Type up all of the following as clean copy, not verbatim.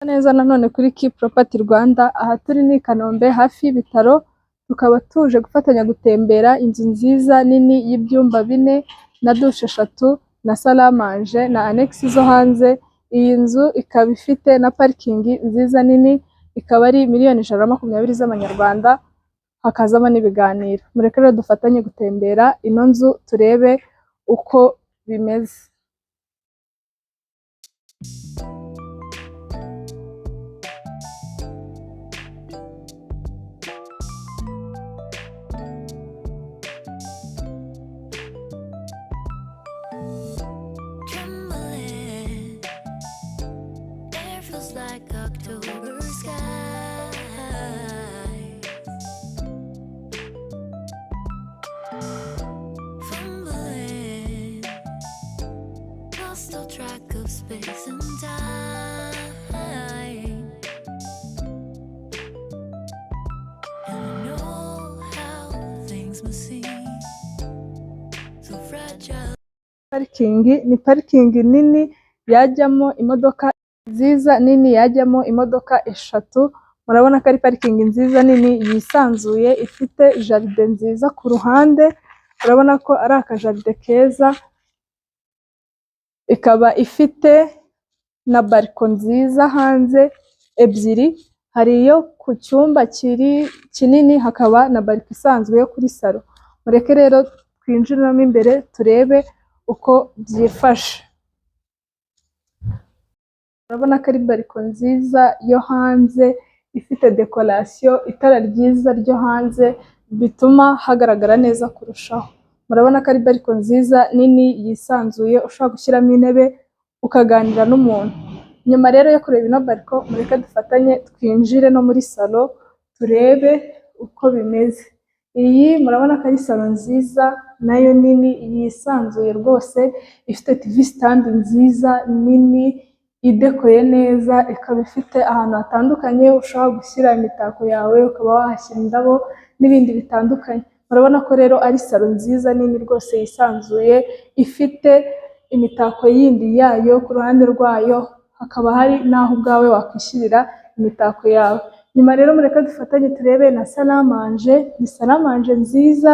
Neza nanone kuri Key Property Rwanda, aha turi ni i Kanombe hafi y'ibitaro, tukaba tuje gufatanya gutembera inzu nziza nini y'ibyumba 4 na dushe 3 na salamanje na annex zo hanze. Iyi nzu ikaba ifite na parikingi nziza nini, ikaba ari miliyoni 120 z'amanyarwanda, hakazamo n'ibiganiro. Mureke rero dufatanye gutembera ino nzu turebe uko bimeze. Like October skies, fumbling, lost all track of space and time, and I know how things must seem so fragile. Parikingi ni parikingi nini yajyamo imodoka nziza nini, yajyamo imodoka 3. Murabona ko ari parikingi nziza nini yisanzuye, ifite jaride nziza ku ruhande. Urabona ko ari akajaride keza, ikaba ifite na bariko nziza hanze 2. Hari iyo ku cyumba kinini, hakaba na bariko isanzwe yo kuri salo. Mureke rero twinjiramo imbere turebe uko byifashe. Urabona ko ari bariko nziza yo hanze, ifite dekorasiyo, itara ryiza ryo hanze bituma hagaragara neza kurushaho. Murabona ko ari bariko nziza nini yisanzuye, ushobora gushyiramo intebe ukaganira n'umuntu. Nyuma rero yo kureba ino bariko, mureke dufatanye twinjire no muri salo turebe uko bimeze. Iyi murabona ko ari salo nziza nayo nini yisanzuye rwose, ifite TV stand nziza nini idekoye neza, ikaba ifite ahantu hatandukanye ushobora gushyira imitako yawe, ukaba wahashyira indabo n'ibindi bitandukanye. Murabona ko rero ari salo nziza nini rwose yisanzuye, ifite imitako yindi yayo ku ruhande rwayo, hakaba hari n'aho ubwawe wakwishyirira imitako yawe. Nyuma rero mureka dufatanye turebe na salamanje. Ni salamanje nziza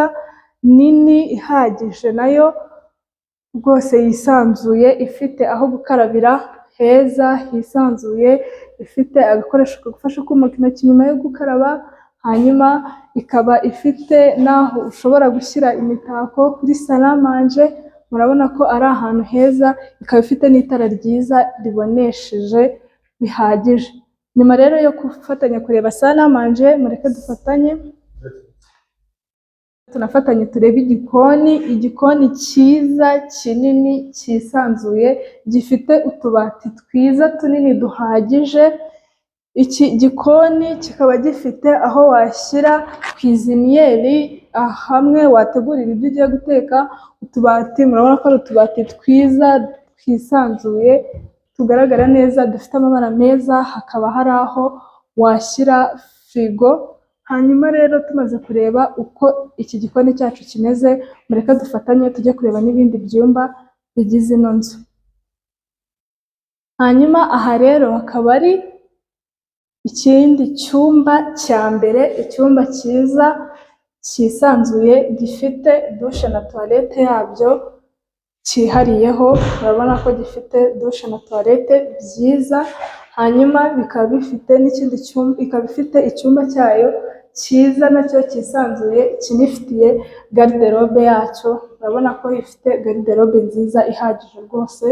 nini ihagije nayo rwose yisanzuye, ifite aho gukarabira heza hisanzuye, ifite agakoresho kagufasha kumaka intoki nyuma yo gukaraba, hanyuma ikaba ifite n'aho ushobora gushyira imitako kuri salamanje. Murabona ko ari ahantu heza, ikaba ifite n'itara ryiza ribonesheje bihagije. Nyuma rero yo gufatanya kureba salamanje, mureke dufatanye tunafatanye turebe igikoni cyiza kinini cyisanzuye, gifite utubati twiza tunini duhagije. Iki gikoni kikaba gifite aho washyira kwiziniyeri, hamwe wategurira ibyo ugiye guteka. Utubati murabona ko ari utubati twiza twisanzuye, tugaragara neza, dufite amabara meza. Hakaba hari aho washyira firigo. Hanyuma rero tumaze kureba uko iki gikoni cyacu kimeze, mureka dufatanye tujye kureba n'ibindi byumba bigize ino nzu. Hanyuma aha rero hakaba ari ikindi cyumba cya mbere, icyumba cyiza cyisanzuye, gifite dushe na toilette yabyo cyihariyeho. Urabona ko gifite dushe na toilette byiza. Hanyuma bikaba bifite n'ikindi cyumba, ikaba ifite icyumba cyayo cyiza nacyo cyisanzuye, kinifitiye garderobe yacyo. Urabona ko ifite garderobe nziza ihagije rwose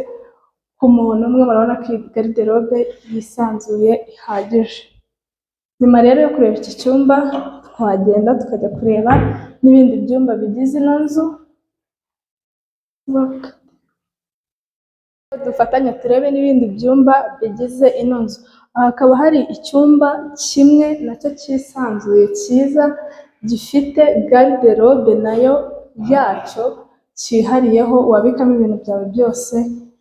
ku muntu umwe. Murabona ko iyi garderobe yisanzuye ihagije. Nyuma rero yo kureba iki cyumba, twagenda tukajya kureba n'ibindi byumba bigize ino nzu. Dufatanye turebe n'ibindi byumba bigize ino nzu. Aha hakaba hari icyumba kimwe nacyo cyisanzuye cyiza, gifite garderobe nayo yacyo cyihariyeho, wabikamo ibintu byawe byose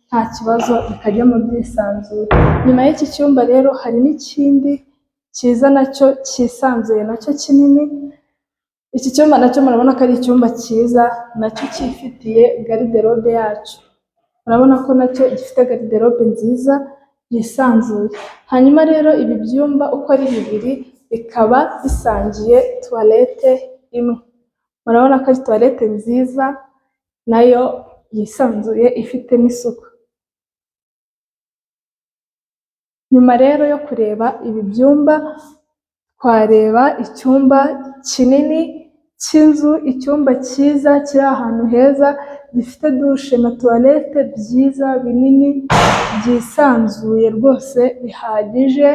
nta kibazo, bikajyamo byisanzuye. Nyuma y'iki cyumba rero hari n'ikindi cyiza nacyo cyisanzuye, nacyo kinini. Iki cyumba nacyo murabona ko ari icyumba cyiza, nacyo cyifitiye garderobe yacyo. Urabona ko nacyo gifite garderobe nziza yisanzuye. Hanyuma rero ibi byumba uko ari bibiri bikaba bisangiye tuwarete imwe. Murabona ko ari tuwarete nziza nayo yisanzuye ifite n'isuku. Nyuma rero yo kureba ibi byumba twareba icyumba kinini cy'inzu, icyumba cyiza kiri ahantu heza gifite dushe na tuwarete byiza binini byisanzuye rwose bihagije,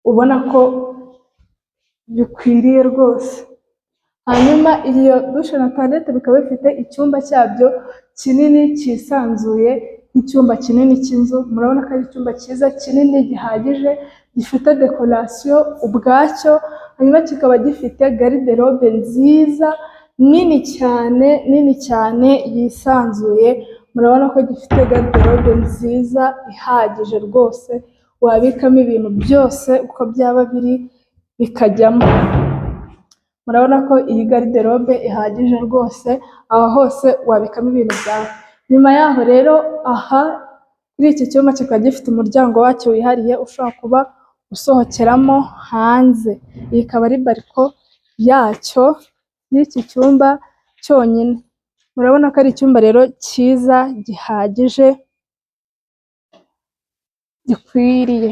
ubona ko bikwiriye rwose. Hanyuma iyo dushe na tuwarete bikaba bifite icyumba cyabyo kinini cyisanzuye nk'icyumba kinini cy'inzu. Murabona ko ari icyumba cyiza kinini gihagije gifite dekorasiyo ubwacyo, hanyuma kikaba gifite garderobe nziza nini cyane yisanzuye. Murabona ko gifite garderobe nziza ihagije rwose wabikamo ibintu byose uko byaba biri bikajyamo. Murabona ko iyi garderobe ihagije rwose, aha hose wabikamo ibintu byawe. Nyuma yaho rero aha kuri iki cyumba kikaba gifite umuryango wacyo wihariye ushobora kuba usohokeramo hanze. Iyi ikaba ari bariko yacyo y'iki cyumba cyonyine. Murabona ko ari icyumba rero cyiza gihagije gikwiriye.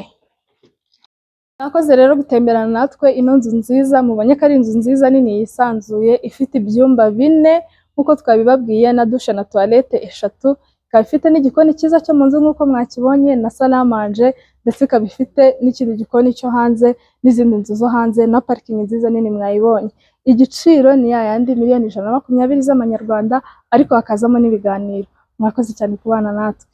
Mwakoze rero gutemberana natwe ino nzu nziza, mubonye ko ari inzu nziza nini yisanzuye ifite ibyumba 4 nk'uko twabibabwiye na dushe na tuwarete 3, ikaba ifite n'igikoni cyiza cyo mu nzu nk'uko mwakibonye na salamanje, ndetse ikaba ifite n'ikindi gikoni cyo hanze n'izindi nzu zo hanze na parikingi nziza nini mwayibonye. Igiciro ni yayandi miliyoni 120 z'amanyarwanda, ariko hakazamo n'ibiganiro. Mwakoze cyane kubana natwe.